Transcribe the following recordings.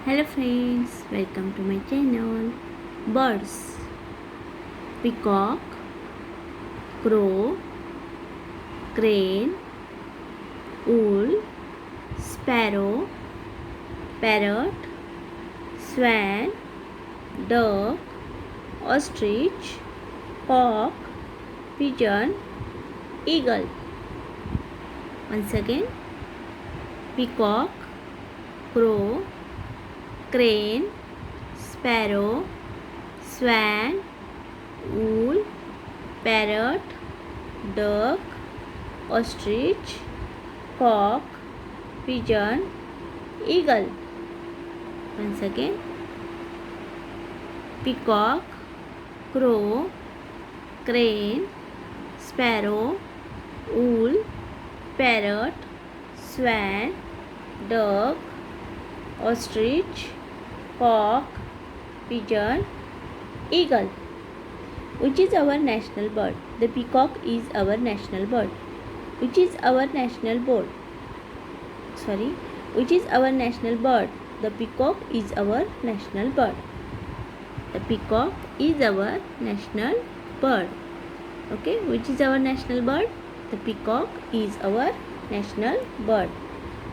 Hello friends, welcome to my channel. Birds: peacock, crow, crane, owl, sparrow, parrot, swan, duck, ostrich, cock, pigeon, eagle. Once again: peacock, crow, crane, sparrow, swan, owl, parrot, duck, ostrich, cock, pigeon, eagle. Once again: peacock, crow, crane, sparrow, owl, parrot, swan, duck, ostrich, cock, pigeon, eagle. Which is our national bird? The peacock is our national bird. Which is our national bird? Which is our national bird? The peacock is our national bird. The peacock is our national bird. Okay, which is our national bird? The peacock is our national bird.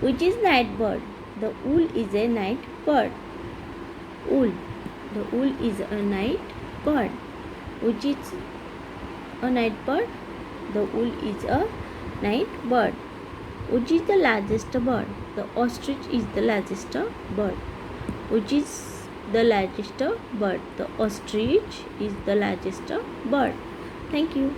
Which is night bird? The owl is a night bird. Owl. The owl is a night bird. Which is a night bird? The owl is a night bird. Which is the largest bird? The ostrich is the largest bird. Which is the largest bird? The ostrich is the largest bird. Thank you.